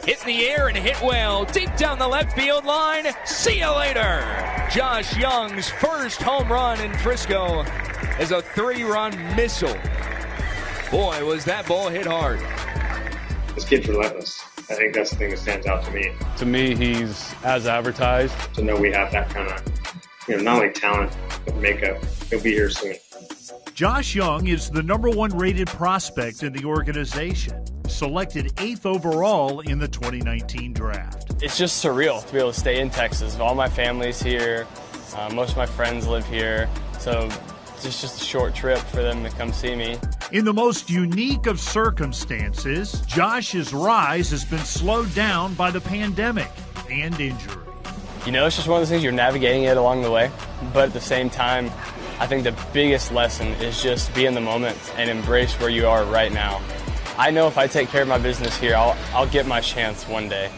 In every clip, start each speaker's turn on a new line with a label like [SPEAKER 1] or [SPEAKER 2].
[SPEAKER 1] Hit in the air and hit well. Deep down the left field line. See you later. Josh Jung's first home run in Frisco is a 3-run missile. Boy, was that ball hit hard.
[SPEAKER 2] This kid's relentless. I think that's the thing that stands out to me.
[SPEAKER 3] To me, he's as advertised.
[SPEAKER 2] To know we have that kind of, not only talent, but makeup. He'll be here soon.
[SPEAKER 4] Josh Jung is the #1 rated prospect in the organization, selected 8th overall in the 2019 draft.
[SPEAKER 5] It's just surreal to be able to stay in Texas. All my family's here. Most of my friends live here. So it's just a short trip for them to come see me.
[SPEAKER 4] In the most unique of circumstances, Josh's rise has been slowed down by the pandemic and injury.
[SPEAKER 5] It's just one of those things, you're navigating it along the way. But at the same time, I think the biggest lesson is just be in the moment and embrace where you are right now. I know if I take care of my business here, I'll get my chance one day.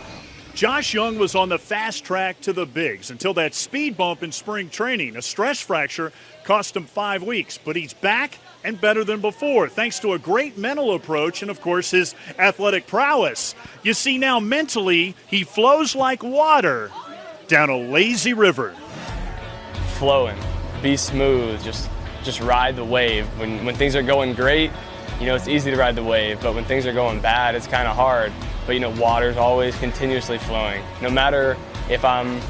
[SPEAKER 4] Josh Jung was on the fast track to the bigs until that speed bump in spring training. A stress fracture cost him 5 weeks, but he's back and better than before, thanks to a great mental approach and, of course, his athletic prowess. You see, now mentally, he flows like water down a lazy river.
[SPEAKER 5] Flowing, be smooth, just ride the wave. When things are going great, it's easy to ride the wave, but when things are going bad, it's kind of hard. But, water's always continuously flowing. No matter if I'm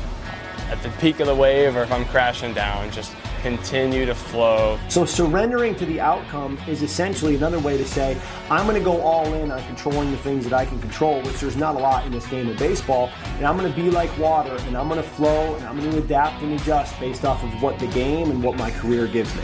[SPEAKER 5] at the peak of the wave or if I'm crashing down, just continue to flow.
[SPEAKER 6] So surrendering to the outcome is essentially another way to say, I'm going to go all in on controlling the things that I can control, which there's not a lot in this game of baseball, and I'm going to be like water, and I'm going to flow, and I'm going to adapt and adjust based off of what the game and what my career gives me.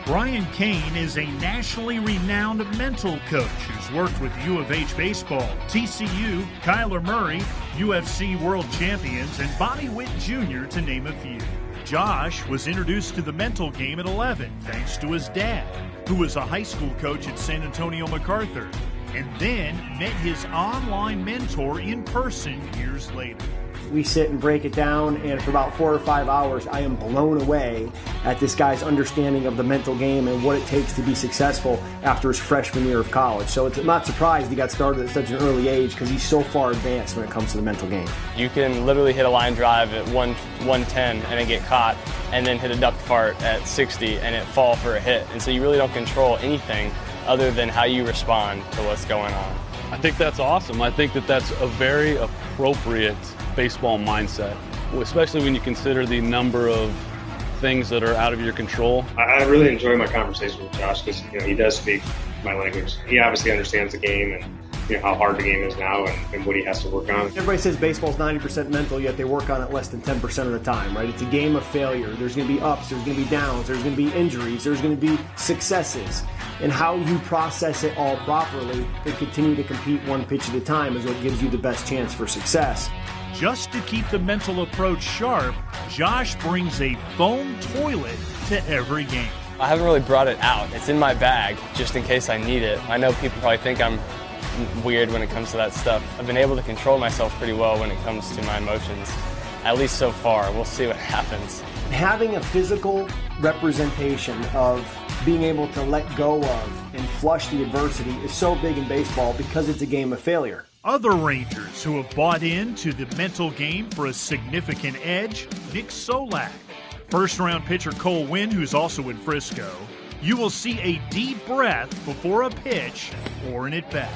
[SPEAKER 4] Brian Cain is a nationally renowned mental coach who's worked with U of H baseball, TCU, Kyler Murray, UFC world champions, and Bobby Witt Jr., to name a few. Josh was introduced to the mental game at 11 thanks to his dad, who was a high school coach at San Antonio MacArthur, and then met his online mentor in person years later.
[SPEAKER 6] We sit and break it down, and for about 4 or 5 hours, I am blown away at this guy's understanding of the mental game and what it takes to be successful after his freshman year of college. So I'm not surprised he got started at such an early age because he's so far advanced when it comes to the mental game.
[SPEAKER 5] You can literally hit a line drive at 110 and then get caught, and then hit a duck fart at 60 and it fall for a hit. And so you really don't control anything other than how you respond to what's going on.
[SPEAKER 3] I think that's awesome. I think that's a very appropriate baseball mindset, especially when you consider the number of things that are out of your control.
[SPEAKER 2] I really enjoy my conversation with Josh because he does speak my language. He obviously understands the game and how hard the game is now and what he has to work on.
[SPEAKER 6] Everybody says baseball's 90% mental, yet they work on it less than 10% of the time, right? It's a game of failure. There's going to be ups, there's going to be downs, there's going to be injuries, there's going to be successes. And how you process it all properly and continue to compete one pitch at a time is what gives you the best chance for success.
[SPEAKER 4] Just to keep the mental approach sharp, Josh brings a foam toilet to every game.
[SPEAKER 5] I haven't really brought it out. It's in my bag just in case I need it. I know people probably think I'm weird when it comes to that stuff. I've been able to control myself pretty well when it comes to my emotions, at least so far. We'll see what happens.
[SPEAKER 6] Having a physical representation of being able to let go of and flush the adversity is so big in baseball because it's a game of failure.
[SPEAKER 4] Other Rangers who have bought into the mental game for a significant edge, Nick Solak. First-round pitcher Cole Winn, who's also in Frisco. You will see a deep breath before a pitch or an at-bat.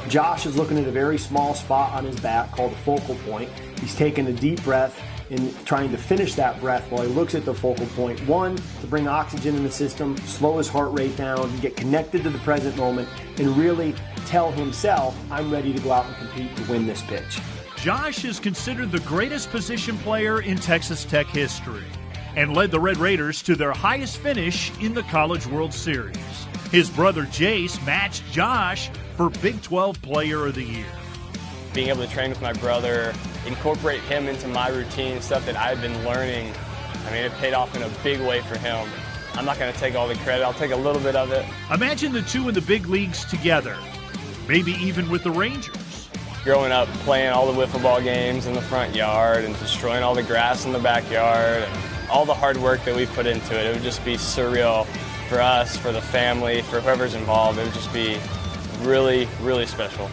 [SPEAKER 6] Josh is looking at a very small spot on his bat called the focal point. He's taking a deep breath and trying to finish that breath while he looks at the focal point. One, to bring oxygen in the system, slow his heart rate down, get connected to the present moment, and really tell himself, I'm ready to go out and compete to win this pitch.
[SPEAKER 4] Josh is considered the greatest position player in Texas Tech history and led the Red Raiders to their highest finish in the College World Series. His brother Jace matched Josh for Big 12 Player of the Year.
[SPEAKER 5] Being able to train with my brother, incorporate him into my routine, stuff that I've been learning, it paid off in a big way for him. I'm not going to take all the credit. I'll take a little bit of it.
[SPEAKER 4] Imagine the two in the big leagues together, maybe even with the Rangers.
[SPEAKER 5] Growing up, playing all the wiffle ball games in the front yard and destroying all the grass in the backyard, and all the hard work that we put into it, it would just be surreal for us, for the family, for whoever's involved. It would just be really, really special.